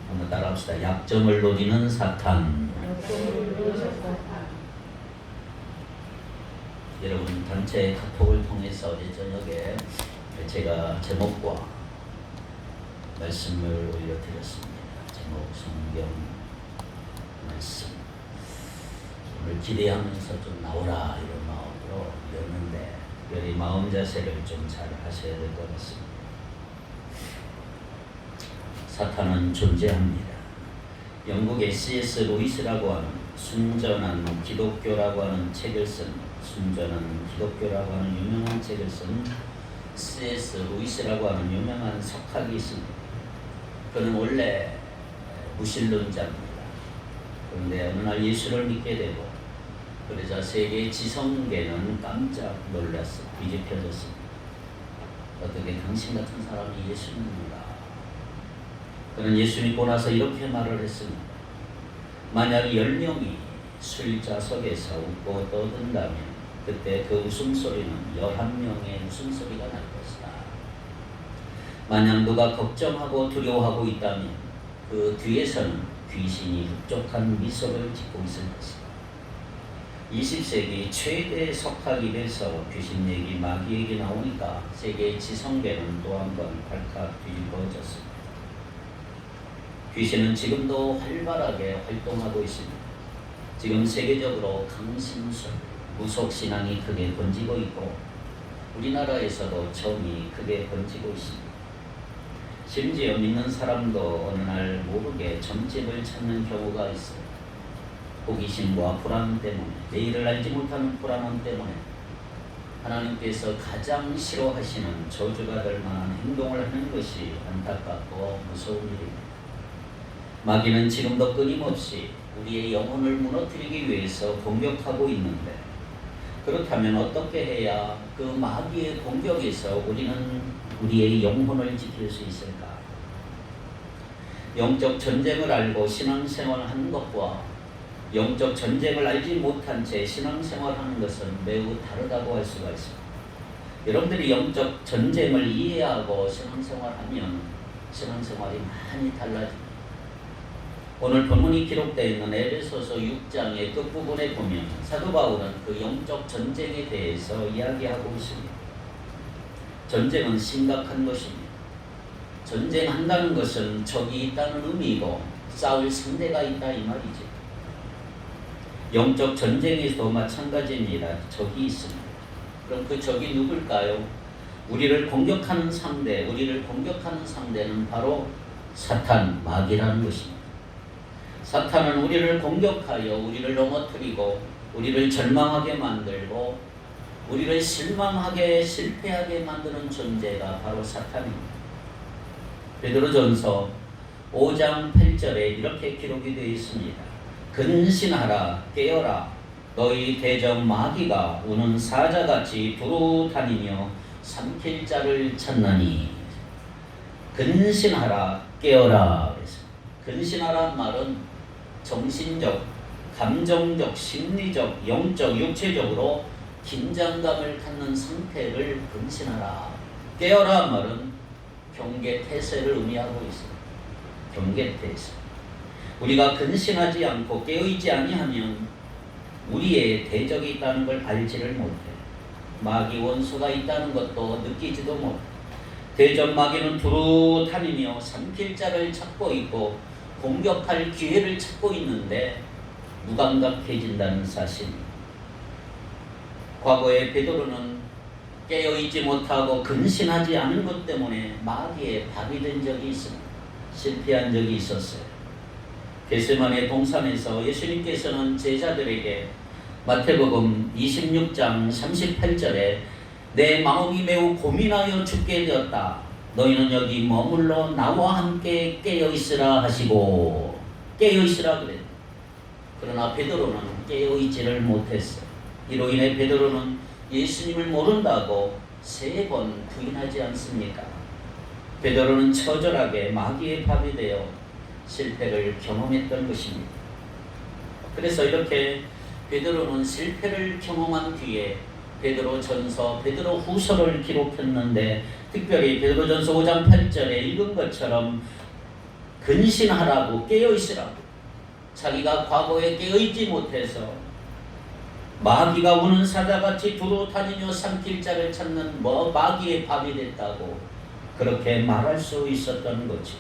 한번 따라합시다. 약점을 노리는 사탄. 여러분 단체 카톡을 통해서 어제 저녁에 제가 제목과 말씀을 올려드렸습니다. 제목 성경 말씀. 오늘 기대하면서 좀 나오라 이런 마음으로 였는데 여기 마음 자세를 좀 잘 하셔야 될 것 같습니다. 사탄은 존재합니다. 영국의 C.S. 루이스라고 하는 순전한 기독교라고 하는 책을 쓴 순전한 기독교라고 하는 유명한 책을 쓴 C.S. 루이스라고 하는 유명한 석학이 있습니다. 그는 원래 무신론자입니다. 그런데 어느 날 예수를 믿게 되고 그러자 세계 지성계는 깜짝 놀랐어 뒤집혀졌습니다. 어떻게 당신 같은 사람이 예수 믿는가? 그는 예수 믿고 나서 이렇게 말을 했습니다. 만약 10명이 술자석에서 웃고 떠든다면 그때 그 웃음소리는 11명의 웃음소리가 날 것이다. 만약 누가 걱정하고 두려워하고 있다면 그 뒤에서는 귀신이 흡족한 미소를 짓고 있을 것이다. 20세기 최대 석학이 돼서 귀신 얘기, 마귀 얘기 나오니까 세계 지성계는 또 한 번 발칵 뒤집어졌습니다. 귀신은 지금도 활발하게 활동하고 있습니다. 지금 세계적으로 강심술, 무속신앙이 크게 번지고 있고 우리나라에서도 점이 크게 번지고 있습니다. 심지어 믿는 사람도 어느 날 모르게 점집을 찾는 경우가 있어요. 호기심과 불안 때문에, 내일을 알지 못하는 불안함 때문에 하나님께서 가장 싫어하시는 저주가 될 만한 행동을 하는 것이 안타깝고 무서운 일입니다. 마귀는 지금도 끊임없이 우리의 영혼을 무너뜨리기 위해서 공격하고 있는데 그렇다면 어떻게 해야 그 마귀의 공격에서 우리는 우리의 영혼을 지킬 수 있을까? 영적 전쟁을 알고 신앙생활을 하는 것과 영적 전쟁을 알지 못한 채 신앙생활하는 것은 매우 다르다고 할 수가 있습니다. 여러분들이 영적 전쟁을 이해하고 신앙생활하면 신앙생활이 많이 달라집니다. 오늘 본문이 기록되어 있는 에베소서 6장의 끝부분에 보면 사도 바울은 그 영적 전쟁에 대해서 이야기하고 있습니다. 전쟁은 심각한 것입니다. 전쟁한다는 것은 적이 있다는 의미이고 싸울 상대가 있다 이 말이죠. 영적 전쟁에서도 마찬가지입니다. 적이 있습니다. 그럼 그 적이 누굴까요? 우리를 공격하는 상대는 바로 사탄, 마귀라는 것입니다. 사탄은 우리를 공격하여 우리를 넘어뜨리고 우리를 절망하게 만들고 우리를 실망하게 실패하게 만드는 존재가 바로 사탄입니다. 베드로전서 5장 8절에 이렇게 기록이 되어 있습니다. 근신하라 깨어라 너희 대적 마귀가 우는 사자같이 두루 다니며 삼킬 자를 찾나니. 근신하라 깨어라. 근신하라는 말은 정신적, 감정적, 심리적, 영적, 육체적으로 긴장감을 갖는 상태를 근신하라. 깨어라 말은 경계태세를 의미하고 있습니다. 경계태세. 우리가 근신하지 않고 깨어있지 아니하면 우리의 대적이 있다는 걸 알지를 못해. 마귀 원수가 있다는 것도 느끼지도 못해. 대적 마귀는 두루 다니며 삼킬 자를 찾고 있고 공격할 기회를 찾고 있는데 무감각해진다는 사실입니다. 과거에 베드로는 깨어있지 못하고 근신하지 않은 것 때문에 마귀의 밥이 된 적이 있습니다. 실패한 적이 있었어요. 겟세마네 동산에서 예수님께서는 제자들에게 마태복음 26장 38절에 내 마음이 매우 고민하여 죽게 되었다. 너희는 여기 머물러 나와 함께 깨어있으라 하시고 깨어있으라 그랬다. 그러나 베드로는 깨어있지를 못했어요. 이로 인해 베드로는 예수님을 모른다고 3번 부인하지 않습니까? 베드로는 처절하게 마귀의 밥이 되어 실패를 경험했던 것입니다. 그래서 이렇게 베드로는 실패를 경험한 뒤에 베드로전서, 베드로후서를 기록했는데 특별히 베드로전서 5장 8절에 읽은 것처럼 근신하라고, 깨어있으라고. 자기가 과거에 깨어있지 못해서 마귀가 우는 사자같이 두루 다니며 삼킬 자를 찾는 마귀의 밥이 됐다고 그렇게 말할 수 있었던 거지.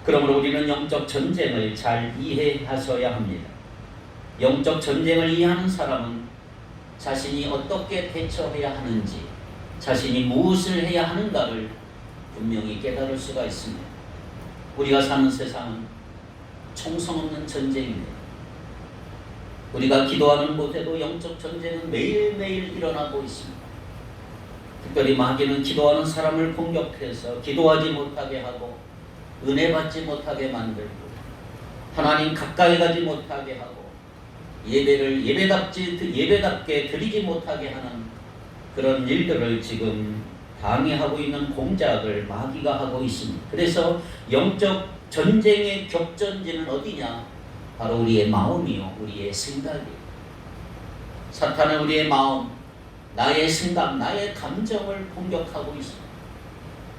그러므로 우리는 영적 전쟁을 잘 이해하셔야 합니다. 영적 전쟁을 이해하는 사람은 자신이 어떻게 대처해야 하는지, 자신이 무엇을 해야 하는가를 분명히 깨달을 수가 있습니다. 우리가 사는 세상은 총성 없는 전쟁입니다. 우리가 기도하는 곳에도 영적 전쟁은 매일매일 일어나고 있습니다. 특별히 마귀는 기도하는 사람을 공격해서 기도하지 못하게 하고 은혜 받지 못하게 만들고 하나님 가까이 가지 못하게 하고 예배를 예배답게 드리지 못하게 하는 그런 일들을 지금 방해하고 있는 공작을 마귀가 하고 있습니다. 그래서 영적 전쟁의 격전지는 어디냐? 바로 우리의 마음이요, 우리의 생각이요. 사탄은 우리의 마음, 나의 생각, 나의 감정을 공격하고 있습니다.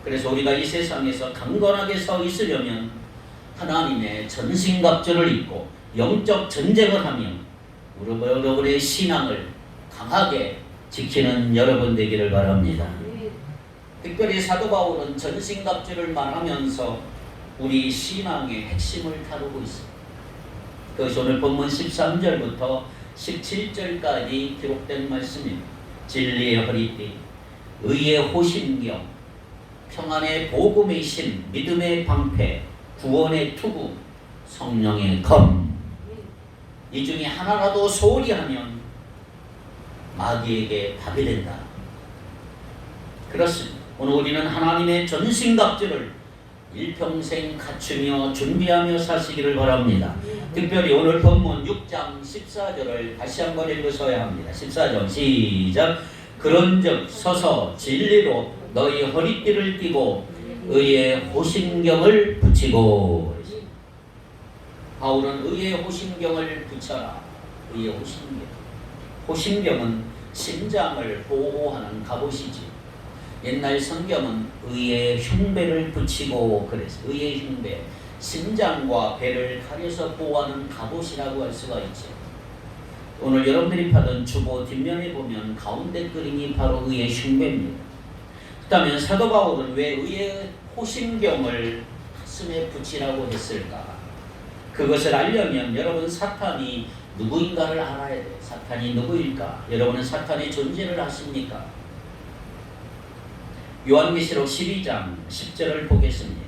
그래서 우리가 이 세상에서 강건하게 서 있으려면 하나님의 전신갑주를 입고 영적 전쟁을 하며 여러분의 신앙을 강하게 지키는 여러분 되기를 바랍니다. 특별히 사도 바울은 전신갑주를 말하면서 우리 신앙의 핵심을 다루고 있습니다. 그것이 오늘 본문 13절부터 17절까지 기록된 말씀입니다. 진리의 허리띠, 의의 호심경, 평안의 복음의 심, 믿음의 방패, 구원의 투구, 성령의 검. 이 중에 하나라도 소홀히 하면 마귀에게 밥이 된다. 그렇습니다. 오늘 우리는 하나님의 전신갑주를 일평생 갖추며 준비하며 사시기를 바랍니다. 특별히 오늘 본문 6장 14절을 다시 한번 읽으셔야 합니다. 14절 시작. 그런즉 서서 진리로 너희 허리띠를 띠고 의의 호심경을 붙이고. 바울은 의의 호심경을 붙여라. 의의 호심경. 호심경은 심장을 보호하는 갑옷이지. 옛날 성경은 의의 흉배를 붙이고 그래서 의의 흉배, 심장과 배를 가려서 보호하는 갑옷이라고 할 수가 있죠. 오늘 여러분들이 파던 주보 뒷면에 보면 가운데 그림이 바로 의의 흉배입니다. 그렇다면 사도 바울은 왜 의의 호심경을 가슴에 붙이라고 했을까? 그것을 알려면 여러분 사탄이 누구인가를 알아야 돼요. 사탄이 누구일까? 여러분은 사탄의 존재를 아십니까? 요한계시록 12장 10절을 보겠습니다.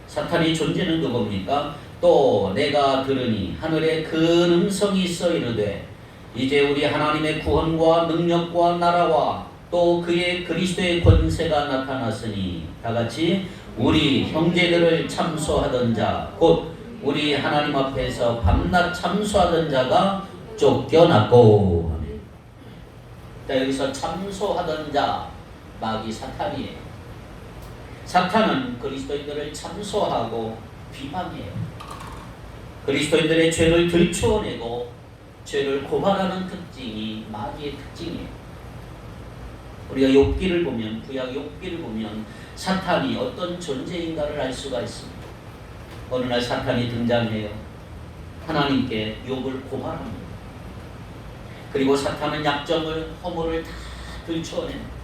사탄의 존재는 누굽니까? 또 내가 들으니 하늘에 큰 음성이 있어 이르되 이제 우리 하나님의 구원과 능력과 나라와 또 그의 그리스도의 권세가 나타났으니 다같이 우리 형제들을 참소하던 자 곧 우리 하나님 앞에서 밤낮 참소하던 자가 쫓겨났고. 자, 여기서 참소하던 자 마귀 사탄이에요. 사탄은 그리스도인들을 참소하고 비방해요. 그리스도인들의 죄를 들추어내고 죄를 고발하는 특징이 마귀의 특징이에요. 우리가 욥기를 보면, 구약 욥기를 보면 사탄이 어떤 존재인가를 알 수가 있습니다. 어느 날 사탄이 등장해요. 하나님께 욥을 고발합니다. 그리고 사탄은 약점을, 허물을 다 들추어냅니다.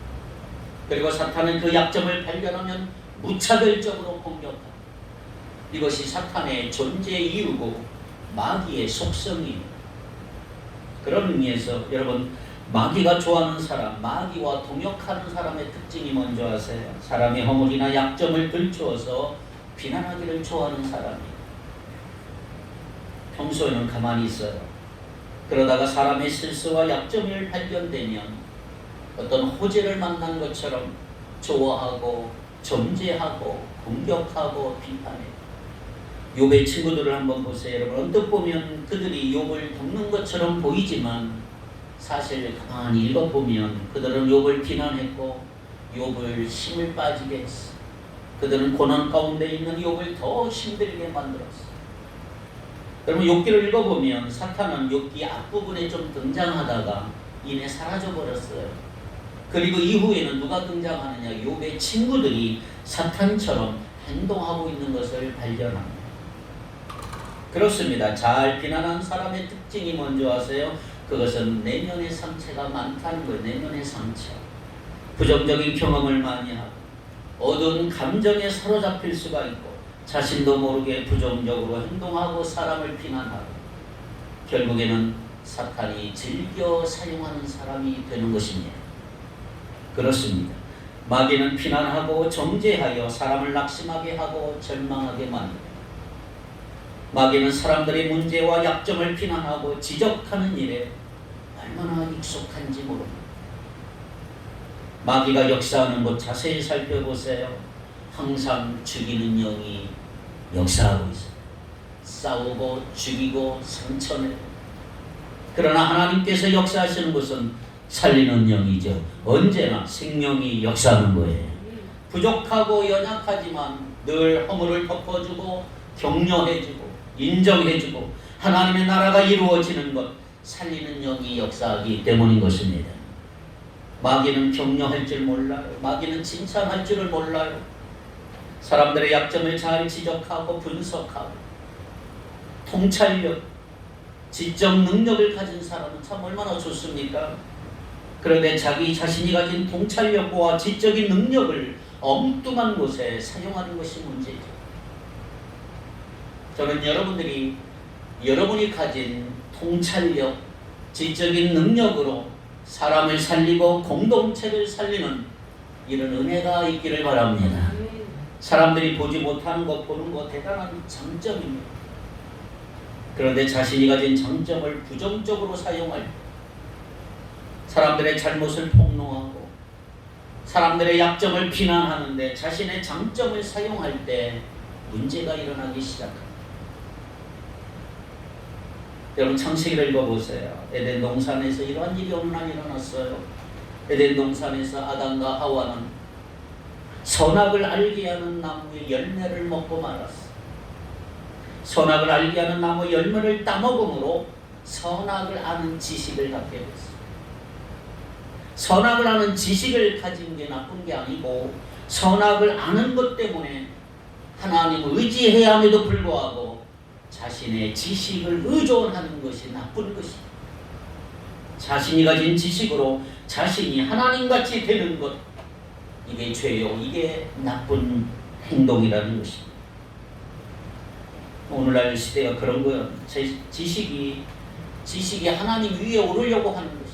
그리고 사탄은 그 약점을 발견하면 무차별적으로 공격합니다. 이것이 사탄의 존재 이유고 마귀의 속성이에요. 그런 의미에서 여러분, 마귀가 좋아하는 사람, 마귀와 동역하는 사람의 특징이 뭔지 아세요? 사람의 허물이나 약점을 들추어서 비난하기를 좋아하는 사람이에요. 평소에는 가만히 있어요. 그러다가 사람의 실수와 약점을 발견되면 어떤 호재를 만난 것처럼 좋아하고 정죄하고 공격하고 비판해요. 욥의 친구들을 한번 보세요. 여러분, 언뜻 보면 그들이 욥을 돕는 것처럼 보이지만 사실 가만히 읽어보면 그들은 욥을 비난했고 욥을 힘을 빠지게 했어. 그들은 고난 가운데 있는 욥을 더 힘들게 만들었어. 여러분, 욥기를 읽어보면 사탄은 욥기 앞부분에 좀 등장하다가 이내 사라져버렸어요. 그리고 이후에는 누가 등장하느냐? 욥의 친구들이 사탄처럼 행동하고 있는 것을 발견합니다. 그렇습니다. 잘 비난한 사람의 특징이 뭔지 아세요? 그것은 내면의 상처가 많다는 거예요. 내면의 상처. 부정적인 경험을 많이 하고 어두운 감정에 사로잡힐 수가 있고 자신도 모르게 부정적으로 행동하고 사람을 비난하고 결국에는 사탄이 즐겨 사용하는 사람이 되는 것입니다. 그렇습니다. 마귀는 비난하고 정죄하여 사람을 낙심하게 하고 절망하게 만듭니다. 마귀는 사람들의 문제와 약점을 비난하고 지적하는 일에 얼마나 익숙한지 모릅니다. 마귀가 역사하는 것 자세히 살펴보세요. 항상 죽이는 영이 역사하고 있어요. 싸우고 죽이고 상처내고. 그러나 하나님께서 역사하시는 것은 살리는 영이죠. 언제나 생명이 역사하는 거예요. 부족하고 연약하지만 늘 허물을 덮어주고 격려해주고 인정해주고 하나님의 나라가 이루어지는 것, 살리는 영이 역사하기 때문인 것입니다. 마귀는 격려할 줄 몰라요. 마귀는 칭찬할 줄을 몰라요. 사람들의 약점을 잘 지적하고 분석하고 통찰력, 지적 능력을 가진 사람은 참 얼마나 좋습니까? 그런데 자기 자신이 가진 통찰력과 지적인 능력을 엉뚱한 곳에 사용하는 것이 문제죠. 저는 여러분이 가진 통찰력, 지적인 능력으로 사람을 살리고 공동체를 살리는 이런 은혜가 있기를 바랍니다. 사람들이 보지 못하는 것, 보는 것 대단한 장점입니다. 그런데 자신이 가진 장점을 부정적으로 사용할 때 사람들의 잘못을 폭로하고 사람들의 약점을 비난하는데 자신의 장점을 사용할 때 문제가 일어나기 시작합니다. 여러분 창세기를 읽어보세요. 에덴 동산에서 이러한 일이 어느 날 일어났어요. 에덴 동산에서 아담과 하와는 선악을 알게 하는 나무의 열매를 먹고 말았어요. 선악을 알게 하는 나무 열매를 따먹음으로 선악을 아는 지식을 갖게 됐어요. 선악을 아는 지식을 가진 게 나쁜 게 아니고 선악을 아는 것 때문에 하나님을 의지해야 함에도 불구하고 자신의 지식을 의존하는 것이 나쁜 것입니다. 자신이 가진 지식으로 자신이 하나님같이 되는 것, 이게 죄요. 이게 나쁜 행동이라는 것입니다. 오늘날 시대가 그런 거예요. 지식이 하나님 위에 오르려고 하는 것입니다.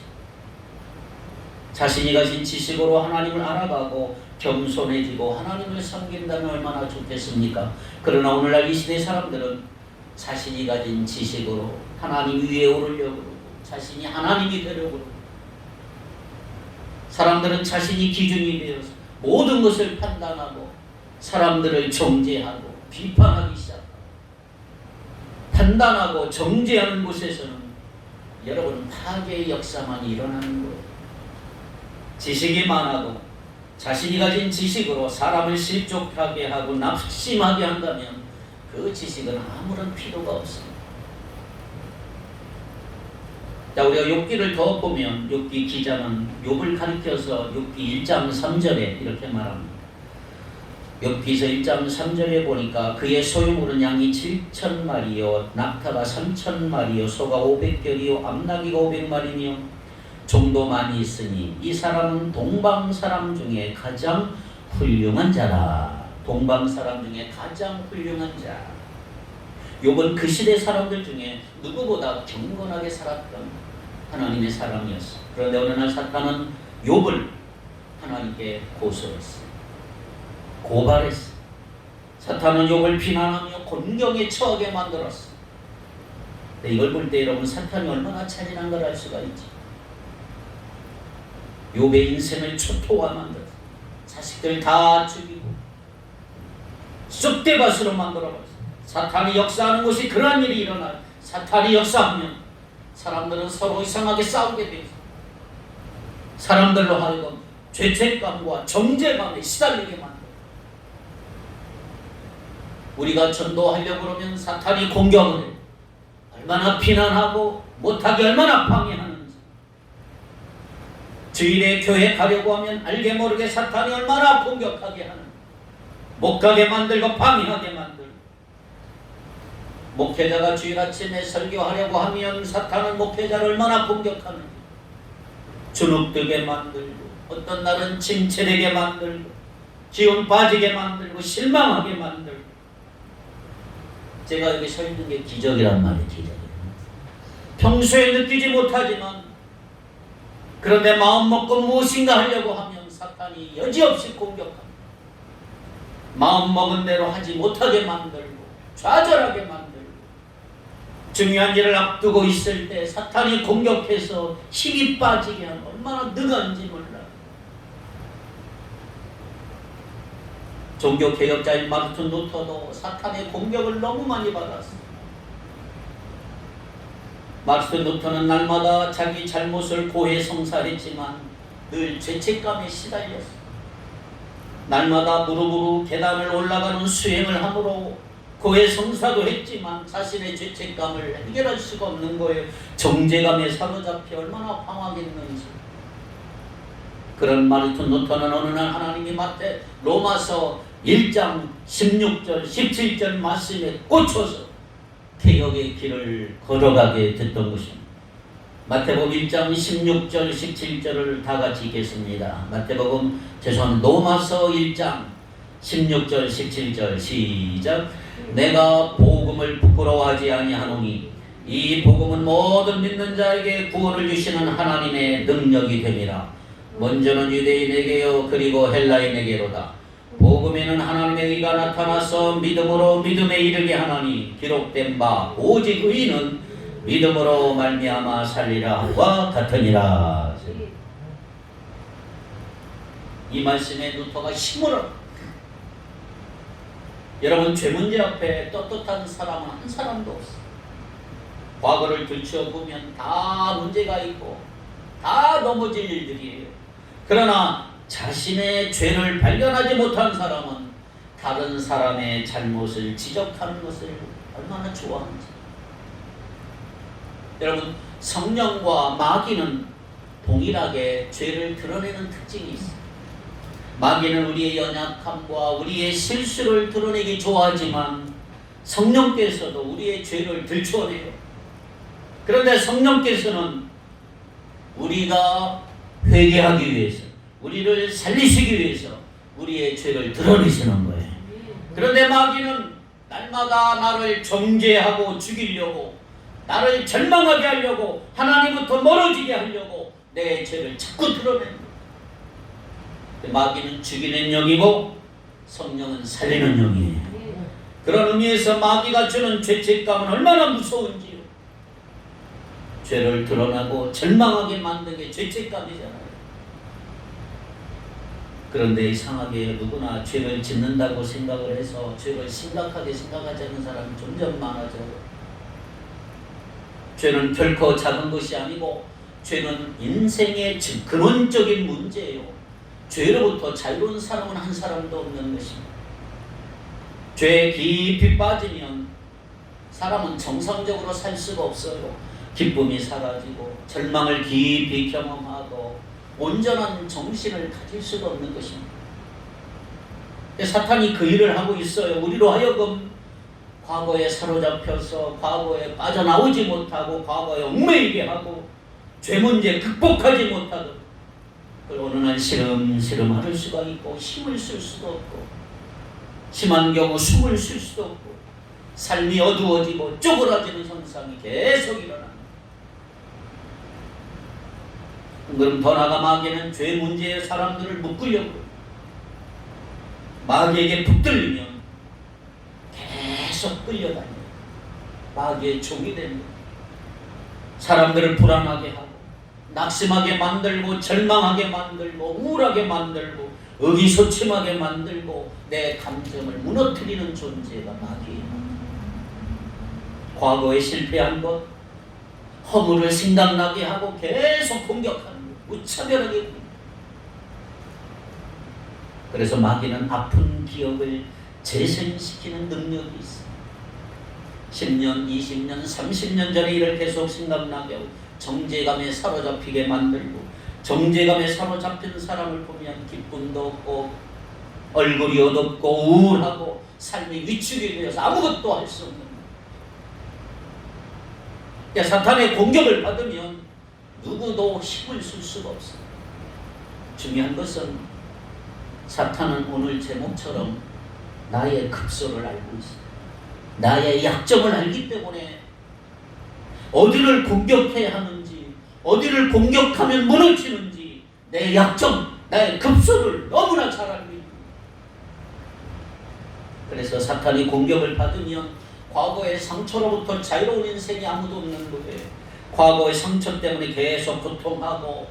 자신이 가진 지식으로 하나님을 알아가고 겸손해지고 하나님을 섬긴다면 얼마나 좋겠습니까? 그러나 오늘날 이 시대 사람들은 자신이 가진 지식으로 하나님 위에 오르려고 그러고 자신이 하나님이 되려고 그러고 사람들은 자신이 기준이 되어서 모든 것을 판단하고 사람들을 정죄하고 비판하기 시작합니다. 판단하고 정죄하는 곳에서는 여러분 파괴의 역사만 일어나는 거예요. 지식이 많아도 자신이 가진 지식으로 사람을 실족하게 하고 낙심하게 한다면 그 지식은 아무런 필요가 없습니다. 자, 우리가 욥기를 더 보면 욥기 기자는 욥을 가리켜서 욥기 1장 3절에 이렇게 말합니다. 욥기서 1장 3절에 보니까 그의 소유물은 양이 7,000마리요 낙타가 3,000마리요 소가 500결이요 암나귀가 500마리며 종도 많이 있으니 이 사람은 동방 사람 중에 가장 훌륭한 자라. 동방 사람 중에 가장 훌륭한 자. 욥은 그 시대 사람들 중에 누구보다 경건하게 살았던 하나님의 사람이었어. 그런데 어느 날 사탄은 욥을 하나님께 고소했어. 고발했어. 사탄은 욥을 비난하며 곤경에 처하게 만들었어. 근데 이걸 볼 때 여러분 사탄이 얼마나 잔인한 걸 알 수가 있지. 욥의 인생을 초토화 만들었어. 자식들 다 죽이고 쑥대밭으로 만들어버렸어. 사탄이 역사하는 곳이 그러한 일이 일어나요. 사탄이 역사하면 사람들은 서로 이상하게 싸우게 돼 있어. 사람들로 하여금 죄책감과 정죄감에 시달리게 만들어. 우리가 전도하려고 그러면 사탄이 공격을 해. 얼마나 비난하고 못하게 얼마나 방해하는지. 주일에 교회 가려고 하면 알게 모르게 사탄이 얼마나 공격하게 하는지. 못 가게 만들고 방해하게 만들고, 목회자가 주일 아침에 설교하려고 하면 사탄은 목회자를 얼마나 공격하는지, 주눅들게 만들고, 어떤 날은 침체되게 만들고, 기운 빠지게 만들고, 실망하게 만들고. 제가 여기 서 있는 게 기적이란 말이에요. 기적이. 평소에 느끼지 못하지만, 그런데 마음 먹고 무엇인가 하려고 하면 사탄이 여지없이 공격합니다. 마음 먹은 대로 하지 못하게 만들고, 좌절하게 만들고, 중요한 일을 앞두고 있을 때 사탄이 공격해서 힘이 빠지게 하면 얼마나 능한지 몰라요. 종교개혁자인 마르틴 루터도 사탄의 공격을 너무 많이 받았어요. 마르틴 루터는 날마다 자기 잘못을 고해성사했지만 늘 죄책감에 시달렸어요. 날마다 무릎으로 계단을 올라가는 수행을 함으로 고해성사도 했지만 자신의 죄책감을 해결할 수가 없는 거예요. 정죄감에 사로잡혀 얼마나 황하겠는지. 그런 마르틴 루터는 어느 날 하나님이 로마서 1장 16절 17절 말씀에 꽂혀서 개혁의 길을 걸어가게 됐던 것입니다. 마태복음 1장 16절 17절을 다 같이 읽겠습니다. 마태복음 로마서 1장 16절 17절 시작. 내가 복음을 부끄러워하지 아니하노니 이 복음은 모든 믿는 자에게 구원을 주시는 하나님의 능력이 됨이라. 먼저는 유대인에게요 그리고 헬라인에게로다. 복음에는 하나님의 의가 나타나서 믿음으로 믿음에 이르게 하나니 기록된 바 오직 의인은 믿음으로 말미암아 살리라와 같으니라. 이 말씀에 루터가 힘을 얻어. 여러분, 죄 문제 앞에 떳떳한 사람은 한 사람도 없어. 과거를 들춰보면 다 문제가 있고 다 넘어질 일들이에요. 그러나 자신의 죄를 발견하지 못한 사람은 다른 사람의 잘못을 지적하는 것을 얼마나 좋아하는지. 여러분, 성령과 마귀는 동일하게 죄를 드러내는 특징이 있어요. 마귀는 우리의 연약함과 우리의 실수를 드러내기 좋아하지만 성령께서도 우리의 죄를 들추어내요. 그런데 성령께서는 우리가 회개하기 위해서, 우리를 살리시기 위해서 우리의 죄를 드러내시는 거예요. 그런데 마귀는 날마다 나를 정죄하고 죽이려고, 나를 절망하게 하려고, 하나님부터 멀어지게 하려고 내 죄를 자꾸 드러냅니다. 마귀는 죽이는 영이고 성령은 살리는 영이에요. 그런 의미에서 마귀가 주는 죄책감은 얼마나 무서운지요. 죄를 드러나고 절망하게 만든 게 죄책감이잖아요. 그런데 이상하게 누구나 죄를 짓는다고 생각을 해서 죄를 심각하게 생각하지 않는 사람이 점점 많아져요. 죄는 결코 작은 것이 아니고 죄는 인생의 근원적인 문제예요. 죄로부터 자유로운 사람은 한 사람도 없는 것입니다. 죄에 깊이 빠지면 사람은 정상적으로 살 수가 없어요. 기쁨이 사라지고 절망을 깊이 경험하고 온전한 정신을 가질 수가 없는 것입니다. 사탄이 그 일을 하고 있어요. 우리로 하여금 과거에 사로잡혀서 과거에 빠져나오지 못하고 과거에 얽매이게 하고 죄 문제 극복하지 못하고 어느 날 시름시름 앓을 수가 있고 힘을 쓸 수도 없고 심한 경우 숨을 쉴 수도 없고 삶이 어두워지고 쪼그라지는 현상이 계속 일어납니다. 그럼 더 나아가 마귀는 죄 문제의 사람들을 묶으려고 마귀에게 붙들리면 계속 끌려다녀요. 마귀의 종이 됩니다. 사람들을 불안하게 하고 낙심하게 만들고 절망하게 만들고 우울하게 만들고 의기소침하게 만들고 내 감정을 무너뜨리는 존재가 마귀예요. 과거에 실패한 것, 허물을 생각나게 하고 계속 공격하는 것, 무차별하게. 그래서 마귀는 아픈 기억을 재생시키는 능력이 있어요. 10년, 20년, 30년 전의 일을 계속 생각나게 하고 정죄감에 사로잡히게 만들고 정죄감에 사로잡힌 사람을 보면 기쁨도 없고 얼굴이 어둡고 우울하고 삶이 위축이 되어서 아무것도 할 수 없는 거예요. 사탄의 공격을 받으면 누구도 힘을 쓸 수가 없어요. 중요한 것은 사탄은 오늘 제목처럼 나의 급소를 알고 있어요. 나의 약점을 알기 때문에 어디를 공격해야 하는지, 어디를 공격하면 무너지는지 내 약점, 나의 급소를 너무나 잘 알고 있는 거예요. 그래서 사탄이 공격을 받으면 과거의 상처로부터 자유로운 인생이 아무도 없는 거예요. 과거의 상처 때문에 계속 고통하고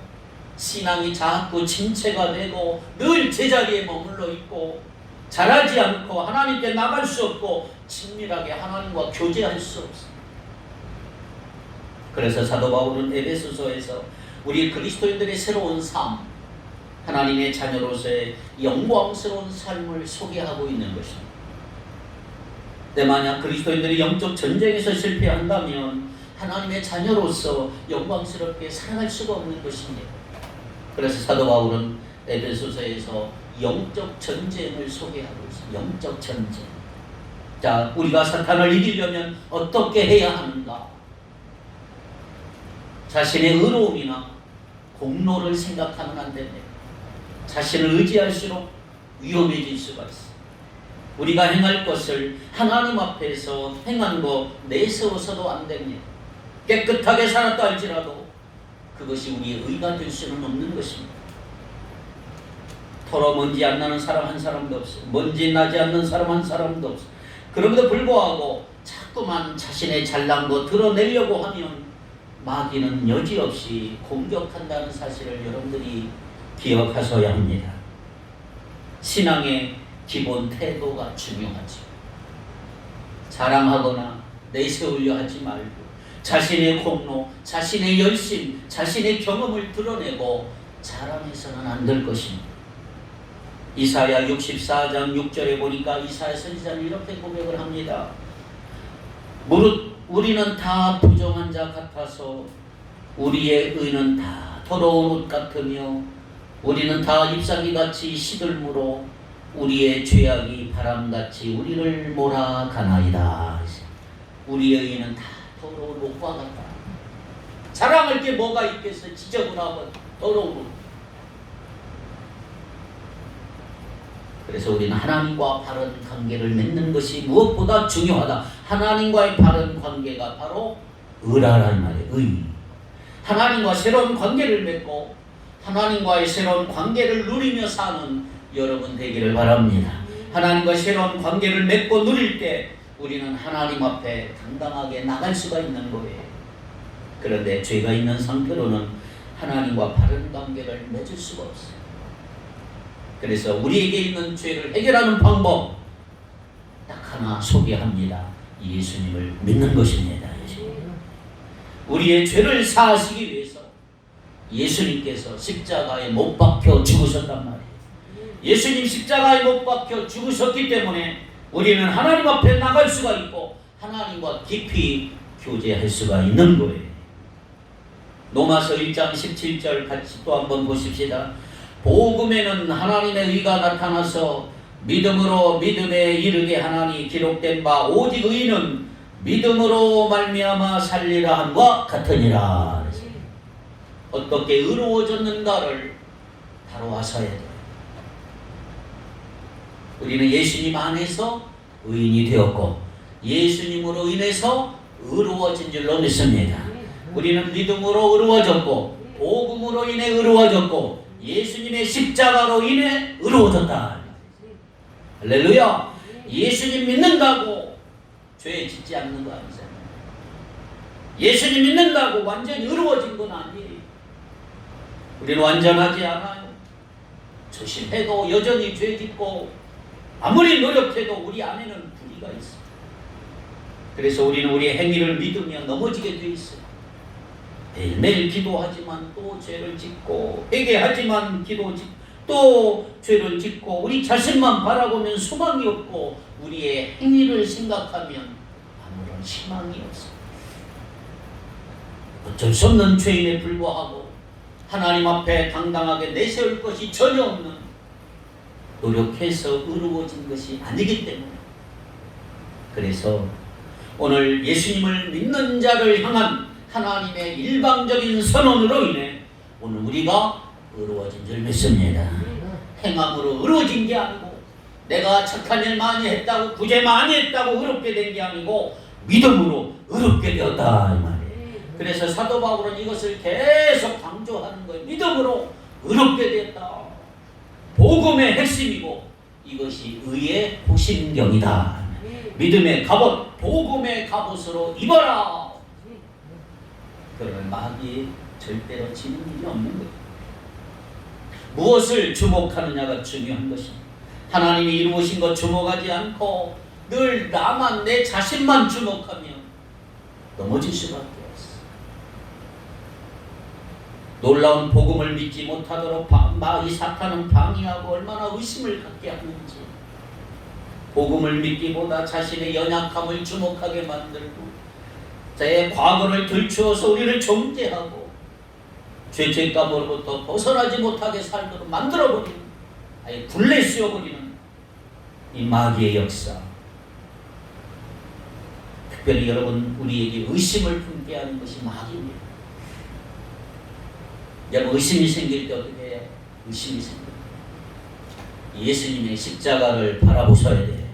신앙이 자꾸 침체가 되고 늘 제자리에 머물러 있고 자라지 않고 하나님께 나갈 수 없고 친밀하게 하나님과 교제할 수 없습니다. 그래서 사도 바울은 에베소서에서 우리 그리스도인들의 새로운 삶, 하나님의 자녀로서의 영광스러운 삶을 소개하고 있는 것입니다. 근데 만약 그리스도인들이 영적 전쟁에서 실패한다면 하나님의 자녀로서 영광스럽게 살아갈 수가 없는 것입니다. 그래서 사도 바울은 에베소서에서 영적 전쟁을 소개하고 있습니다. 영적 전쟁. 자, 우리가 사탄을 이기려면 어떻게 해야 하는가? 자신의 의로움이나 공로를 생각하면 안 됩니다. 자신을 의지할수록 위험해질 수가 있습니다. 우리가 행할 것을 하나님 앞에서 행한 거 내세워서도 안 됩니다. 깨끗하게 살았다 할지라도 그것이 우리의 의가 될 수는 없는 것입니다. 털어 먼지 안 나는 사람 한 사람도 없어요. 먼지 나지 않는 사람 한 사람도 없어요. 그럼에도 불구하고 자꾸만 자신의 잘난 거 드러내려고 하면 마귀는 여지없이 공격한다는 사실을 여러분들이 기억하셔야 합니다. 신앙의 기본 태도가 중요하죠. 자랑하거나 내세우려 하지 말고 자신의 공로, 자신의 열심, 자신의 경험을 드러내고 자랑해서는 안 될 것입니다. 이사야 64장 6절에 보니까 이사야 선지자는 이렇게 고백을 합니다. 무릇 우리는 다 부정한 자 같아서 우리의 의는 다 더러운 옷 같으며 우리는 다 잎사귀같이 시들므로 우리의 죄악이 바람같이 우리를 몰아가나이다. 우리의 의는 다 더러운 옷과 같다. 자랑할 게 뭐가 있겠어? 지저분하고 더러운 옷. 그래서 우리는 하나님과 바른 관계를 맺는 것이 무엇보다 중요하다. 하나님과의 바른 관계가 바로 의라는 말이에요. 의. 하나님과 새로운 관계를 맺고 하나님과의 새로운 관계를 누리며 사는 여러분 되기를 바랍니다. 하나님과 새로운 관계를 맺고 누릴 때 우리는 하나님 앞에 당당하게 나갈 수가 있는 거예요. 그런데 죄가 있는 상태로는 하나님과 바른 관계를 맺을 수가 없어요. 그래서 우리에게 있는 죄를 해결하는 방법 딱 하나 소개합니다. 예수님을 믿는 것입니다. 우리의 죄를 사하시기 위해서 예수님께서 십자가에 못 박혀 죽으셨단 말이에요. 예수님 십자가에 못 박혀 죽으셨기 때문에 우리는 하나님 앞에 나갈 수가 있고 하나님과 깊이 교제할 수가 있는 거예요. 로마서 1장 17절 같이 또 한번 보십시다. 복음에는 하나님의 의가 나타나서 믿음으로 믿음에 이르게 하나니 기록된 바 오직 의는 믿음으로 말미암아 살리라 함과 같으니라. 어떻게 의로워졌는가를 바로 아셔야 돼요. 우리는 예수님 안에서 의인이 되었고 예수님으로 인해서 의로워진 줄로 믿습니다. 우리는 믿음으로 의로워졌고 복음으로 인해 의로워졌고 예수님의 십자가로 인해 의로워졌다. 할렐루야. 예수님 믿는다고 죄 짓지 않는 거 아니잖아요. 예수님 믿는다고 완전히 의로워진 건 아니에요. 우리는 완전하지 않아요. 조심해도 여전히 죄 짓고 아무리 노력해도 우리 안에는 불의가 있어요. 그래서 우리는 우리의 행위를 믿으며 넘어지게 돼 있어요. 매일매일 기도하지만 또 죄를 짓고 회개하지만 또 죄를 짓고 우리 자신만 바라보면 소망이 없고 우리의 행위를 생각하면 아무런 희망이 없어요. 어쩔 수 없는 죄인에 불과하고 하나님 앞에 당당하게 내세울 것이 전혀 없는 노력해서 이루어진 것이 아니기 때문에, 그래서 오늘 예수님을 믿는 자를 향한 하나님의 일방적인 선언으로 인해 오늘 우리가 이루어진 줄 믿습니다. 행함으로 이루어진 게 아니고, 내가 착한 일 많이 했다고, 구제 많이 했다고 의롭게 된 게 아니고 믿음으로 의롭게 되었다 이 말이에요. 그래서 사도 바울은 이것을 계속 강조하는 거예요. 믿음으로 의롭게 되었다. 복음의 핵심이고 이것이 의의 호심경이다. 믿음의 갑옷, 복음의 갑옷으로 입어라. 그러면 마귀 절대로 지는 일이 없는 거예요. 무엇을 주목하느냐가 중요한 것입니다. 하나님이 이루신 것 주목하지 않고 늘 나만, 내 자신만 주목하면 넘어질 수밖에 없어. 놀라운 복음을 믿지 못하도록 마귀 사탄은 방해하고 얼마나 의심을 갖게 하는지, 복음을 믿기보다 자신의 연약함을 주목하게 만들고 자의 과거를 들추어서 우리를 정죄하고 죄책감으로부터 벗어나지 못하게 살도록 만들어버리는, 아예 굴레 씌워버리는 이 마귀의 역사. 특별히 여러분, 우리에게 의심을 품게 하는 것이 마귀입니다. 여러분, 의심이 생길 때 어떻게 해요? 의심이 생깁니다. 예수님의 십자가를 바라보셔야 돼요.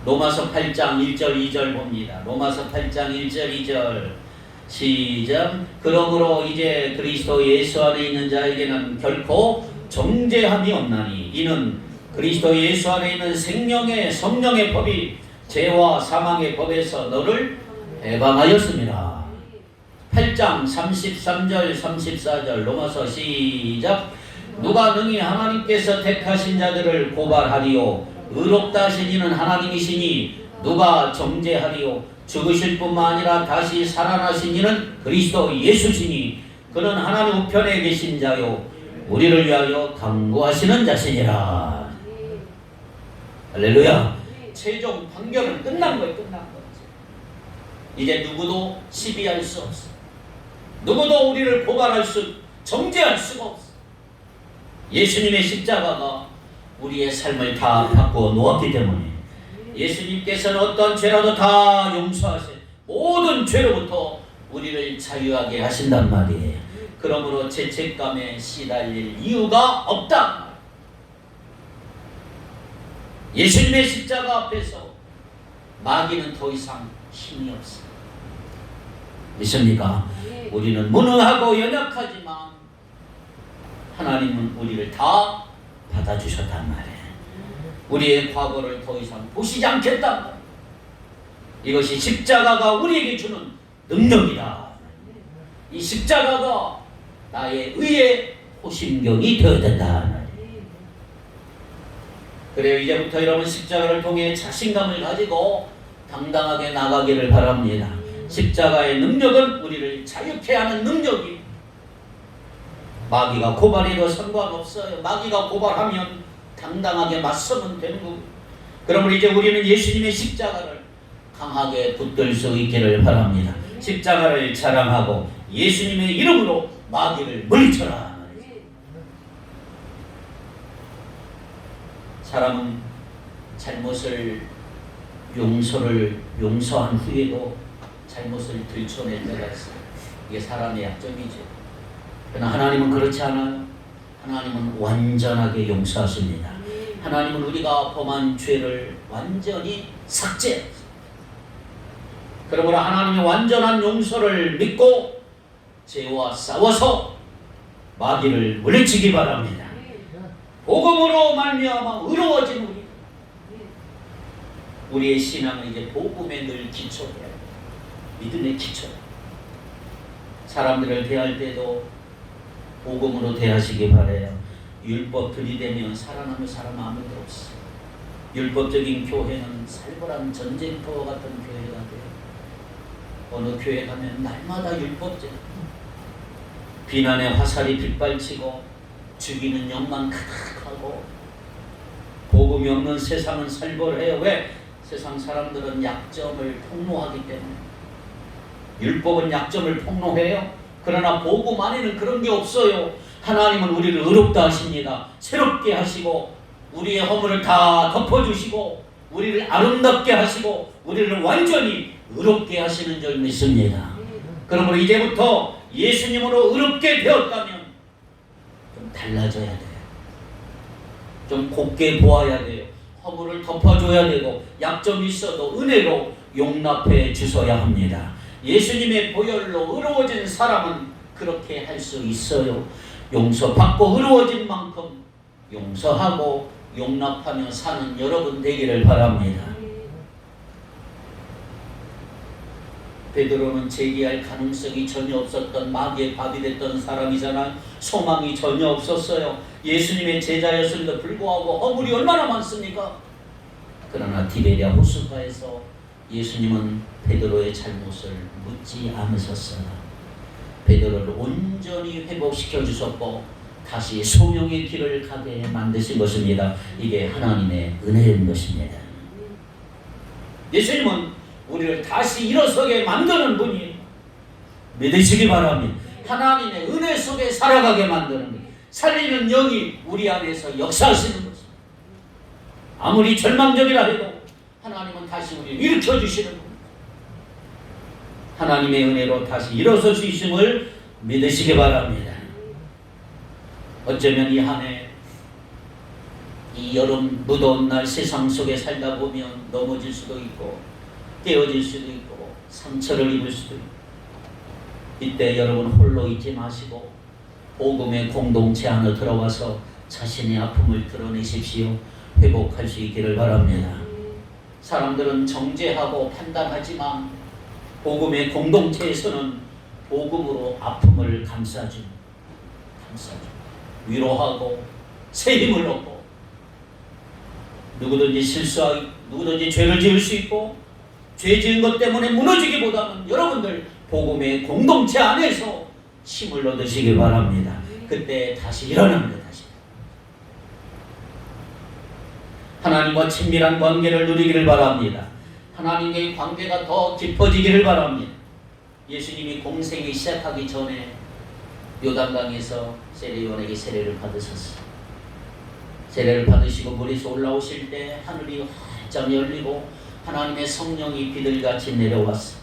로마서 8장 1절 2절 봅니다. 로마서 8장 1절 2절 시작. 그러므로 이제 그리스도 예수 안에 있는 자에게는 결코 정죄함이 없나니 이는 그리스도 예수 안에 있는 생명의 성령의 법이 죄와 사망의 법에서 너를 해방하였습니다. 8장 33절 34절 로마서 시작. 누가 능히 하나님께서 택하신 자들을 고발하리요? 의롭다 하신 이는 하나님이시니 누가 정죄하리요? 죽으실 뿐만 아니라 다시 살아나신 이는 그리스도 예수시니 그는 하나님 우편에 계신 자요 우리를 위하여 강구하시는 자시니라. 할렐루야. 최종 판결은 끝난 거예요. 끝난 거지. 이제 누구도 시비할 수 없어. 누구도 우리를 고발할 수, 정죄할 수가 없어. 예수님의 십자가가 우리의 삶을 다 바꿔 놓았기 때문에 예수님께서는 어떤 죄라도 다 용서하세요. 모든 죄로부터 우리를 자유하게 하신단 말이에요. 그러므로 죄책감에 시달릴 이유가 없다. 예수님의 십자가 앞에서 마귀는 더 이상 힘이 없어. 믿습니까? 우리는 무능하고 연약하지만 하나님은 우리를 다 받아주셨단 말이에요. 우리의 과거를 더 이상 보시지 않겠단 말이에요. 이것이 십자가가 우리에게 주는 능력이다. 이 십자가가 나의 의의 호심경이 되어야 된다. 그래요. 이제부터 여러분 십자가를 통해 자신감을 가지고 당당하게 나가기를 바랍니다. 십자가의 능력은 우리를 자유케 하는 능력이. 마귀가 고발해도 상관없어요. 마귀가 고발하면 당당하게 맞서면 되는 거고. 그러므로 이제 우리는 예수님의 십자가를 강하게 붙들 수 있기를 바랍니다. 십자가를 자랑하고 예수님의 이름으로 마귀를 물리쳐라. 사람은 잘못을 용서한 후에도 잘못을 들춰낼 때가 있어요. 이게 사람의 약점이죠. 그러나 하나님은 그렇지 않아요. 하나님은 완전하게 용서하십니다. 하나님은 우리가 범한 죄를 완전히 삭제합니다. 그러므로 하나님의 완전한 용서를 믿고 죄와 싸워서 마귀를 물리치기 바랍니다. 복음으로 말미암아 의로워진 우리의 신앙은 이제 복음에 늘 기초해야 돼요. 믿음의 기초. 사람들을 대할 때도 복음으로 대하시기 바라요. 율법 들이대면 살아남을 사람 아무도 없어. 율법적인 교회는 살벌한 전쟁터 같은 교회가 돼요. 어느 교회 가면 날마다 율법적 비난의 화살이 빗발치고 죽이는 영만 가득하고 복음이 없는 세상은 살벌해요. 왜? 세상 사람들은 약점을 폭로하기 때문에. 율법은 약점을 폭로해요. 그러나 복음 안에는 그런 게 없어요. 하나님은 우리를 의롭다 하십니다. 새롭게 하시고 우리의 허물을 다 덮어주시고 우리를 아름답게 하시고 우리를 완전히 의롭게 하시는 줄 믿습니다. 그러므로 이제부터 예수님으로 의롭게 되었다면 좀 달라져야 돼요. 좀 곱게 보아야 돼요. 허물을 덮어줘야 되고 약점이 있어도 은혜로 용납해 주셔야 합니다. 예수님의 보혈로 의로워진 사람은 그렇게 할 수 있어요. 용서받고 의로워진 만큼 용서하고 용납하며 사는 여러분 되기를 바랍니다. 베드로는 제기할 가능성이 전혀 없었던 마귀의 밥이 됐던 사람이잖아요. 소망이 전혀 없었어요. 예수님의 제자였음에도 불구하고 허물이 얼마나 많습니까? 그러나 디베랴 호숫가에서 예수님은 베드로의 잘못을 묻지 않으셨어요. 베드로를 온전히 회복시켜 주셨고 다시 소명의 길을 가게 만드신 것입니다. 이게 하나님의 은혜인 것입니다. 예수님은 우리를 다시 일어서게 만드는 분이 믿으시기 바랍니다. 하나님의 은혜 속에 살아가게 만드는 분, 살리는 영이 우리 안에서 역사하시는 것입니다. 아무리 절망적이라 해도 하나님은 다시 우리를 일으켜 주시는 분, 하나님의 은혜로 다시 일어설 수 있음을 믿으시기 바랍니다. 어쩌면 이 한 해, 이 여름 무더운 날 세상 속에 살다 보면 넘어질 수도 있고 깨어질 수도 있고 상처를 입을 수도 있고, 이때 여러분 홀로 있지 마시고 복음의 공동체 안에 들어와서 자신의 아픔을 드러내십시오. 회복할 수 있기를 바랍니다. 사람들은 정죄하고 판단하지만 복음의 공동체에서는 복음으로 아픔을 감싸주고 위로하고 새 힘을 얻고, 누구든지 실수하고 누구든지 죄를 지을 수 있고 죄 지은 것 때문에 무너지기보다는 여러분들 복음의 공동체 안에서 힘을 얻으시길 바랍니다. 그때 다시 일어납니다. 다시 하나님과 친밀한 관계를 누리기를 바랍니다. 하나님과의 관계가 더 깊어지기를 바랍니다. 예수님이 공생이 시작하기 전에 요단강에서 세례요한에게 세례를 받으셨어요. 세례를 받으시고 물에서 올라오실 때 하늘이 활짝 열리고 하나님의 성령이 비둘기같이 내려왔어요.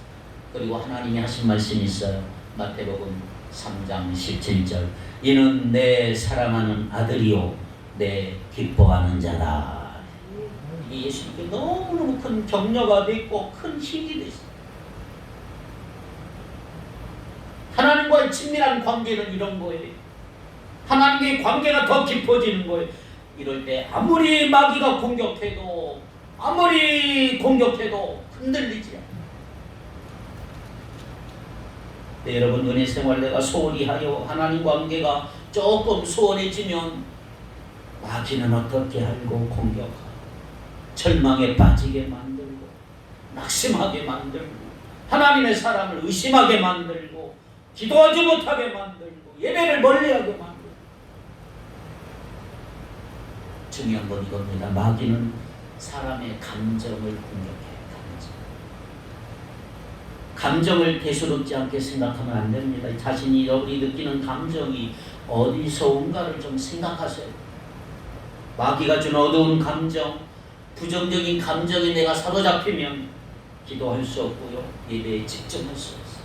그리고 하나님이 하신 말씀이 있어요. 마태복음 3장 17절, 이는 내 사랑하는 아들이요 내 기뻐하는 자다. 이게 예수님께 너무너무 큰 격려가 됐고 큰 힘이 됐어요. 하나님과의 친밀한 관계는 이런 거예요. 하나님과의 관계가 더 깊어지는 거예요. 이럴 때 아무리 마귀가 공격해도 흔들리지 않아요. 네, 여러분 은혜 생활 내가 소홀히 하여 하나님 관계가 조금 소원해지면 마귀는 어떻게 하고 공격하고 절망에 빠지게 만들고 낙심하게 만들고 하나님의 사랑을 의심하게 만들고 기도하지 못하게 만들고 예배를 멀리하게 만들고. 중요한 건 이겁니다. 마귀는 사람의 감정을 공격해요. 감정을 대수롭지 않게 생각하면 안 됩니다. 자신이 여러분이 느끼는 감정이 어디서 온가를 좀 생각하세요. 마귀가 준 어두운 감정, 부정적인 감정에 내가 사로잡히면 기도할 수 없고요, 예배에 집중할 수 없어요.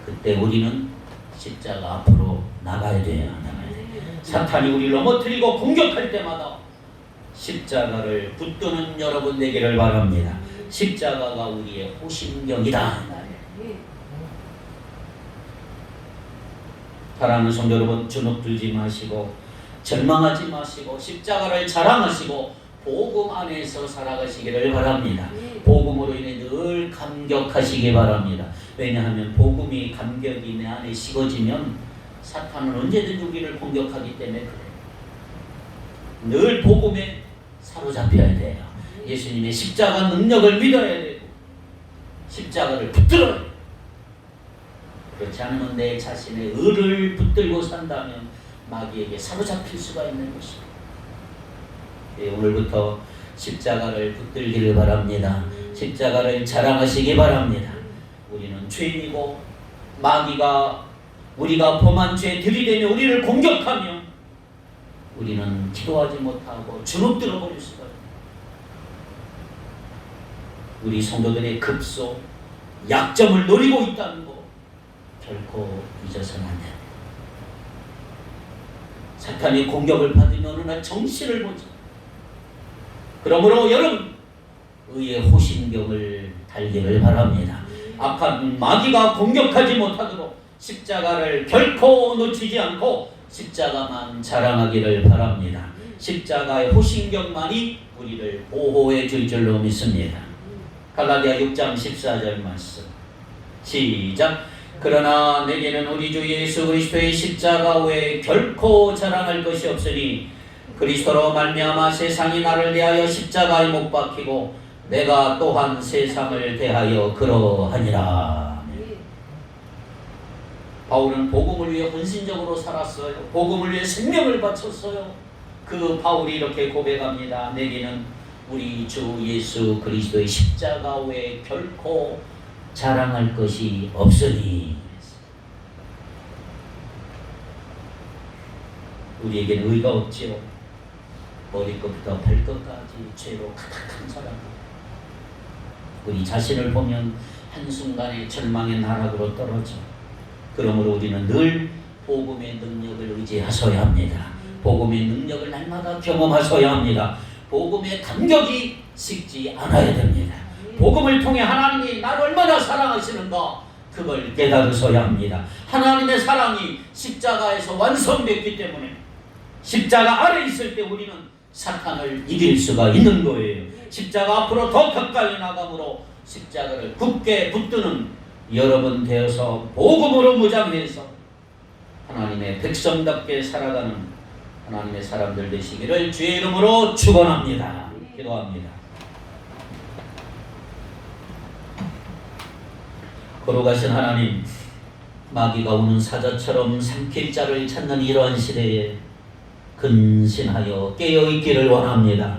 그때 우리는 십자가 앞으로 나가야 돼요. 사탄이 우리를 넘어뜨리고 공격할 때마다 십자가를 붙드는 여러분 되기를 바랍니다. 십자가가 우리의 호심경이다. 사랑하는 성도 여러분, 주눅 들지 마시고 절망하지 마시고 십자가를 자랑하시고 복음 안에서 살아가시기를 바랍니다. 복음으로 인해 늘 감격하시기 바랍니다. 왜냐하면 복음이 감격이 내 안에 식어지면 사탄은 언제든지 우리를 공격하기 때문에 그래요. 늘 복음에 사로잡혀야 돼요. 예수님의 십자가 능력을 믿어야 되고 십자가를 붙들어야 돼요. 그렇지 않으면 내 자신의 의를 붙들고 산다면 마귀에게 사로잡힐 수가 있는 것입니다. 오늘부터 십자가를 붙들기를 바랍니다. 십자가를 자랑하시기 바랍니다. 우리는 죄인이고 마귀가 우리가 범한 죄 들이대며 우리를 공격하며 우리는 기도하지 못하고 주눅들어 버릴 수가 있습니다. 우리 성도들의 급소, 약점을 노리고 있다는 거 결코 잊어서는 안 됩니다. 사탄의 공격을 받으면 어느 날 정신을 보죠. 그러므로 여러분 의의 호신경을 달기를 바랍니다. 악한 마귀가 공격하지 못하도록 십자가를 결코 놓치지 않고 십자가만 자랑하기를 바랍니다. 십자가의 호신경만이 우리를 보호해 줄 줄로 믿습니다. 갈라디아 6장 14절 말씀 시작. 그러나 내게는 우리 주 예수 그리스도의 십자가 외에 결코 자랑할 것이 없으니 그리스도로 말미암아 세상이 나를 대하여 십자가에 못 박히고 내가 또한 세상을 대하여 그러하니라. 바울은 복음을 위해 헌신적으로 살았어요. 복음을 위해 생명을 바쳤어요. 그 바울이 이렇게 고백합니다. 내게는 우리 주 예수 그리스도의 십자가 외에 결코 자랑할 것이 없으니. 우리에게는 의가 없지요. 머리끝부터 발끝까지 죄로 가득한 사람. 우리 자신을 보면 한순간에 절망의 나락으로 떨어져. 그러므로 우리는 늘 복음의 능력을 의지하셔야 합니다. 복음의 능력을 날마다 경험하셔야 합니다. 복음의 감격이 식지 않아야 됩니다. 복음을 통해 하나님이 나를 얼마나 사랑하시는가 그걸 깨달으셔야 합니다. 하나님의 사랑이 십자가에서 완성됐기 때문에 십자가 아래 있을 때 우리는 사탄을 이길 수가 있는 거예요. 십자가 앞으로 더 가까이 나감으로 십자가를 굳게 붙드는 여러분 되어서 복음으로 무장해서 하나님의 백성답게 살아가는 하나님의 사람들 되시기를 주의 이름으로 축원합니다. 기도합니다. 거룩하신 하나님, 마귀가 우는 사자처럼 삼킬 자를 찾는 이러한 시대에 근신하여 깨어있기를 원합니다.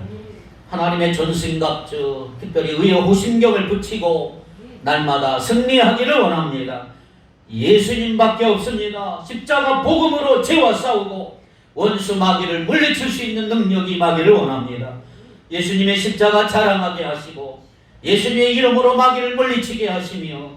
하나님의 전승갑주, 특별히 의의 호신경을 붙이고 날마다 승리하기를 원합니다. 예수님밖에 없습니다. 십자가 복음으로 죄와 싸우고 원수 마귀를 물리칠 수 있는 능력이 마귀를 원합니다. 예수님의 십자가 자랑하게 하시고 예수님의 이름으로 마귀를 물리치게 하시며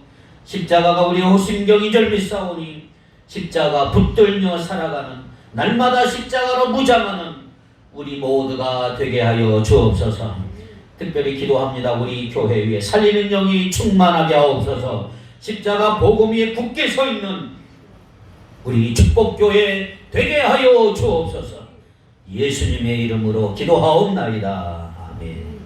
십자가가 우리의 호신경이 절비싸우니 십자가 붙들며 살아가는 날마다 십자가로 무장하는 우리 모두가 되게 하여 주옵소서. 특별히 기도합니다. 우리 교회 위에 살리는 영이 충만하게 하옵소서. 십자가 복음 위에 굳게 서 있는 우리 축복교회 되게 하여 주옵소서. 예수님의 이름으로 기도하옵나이다. 아멘.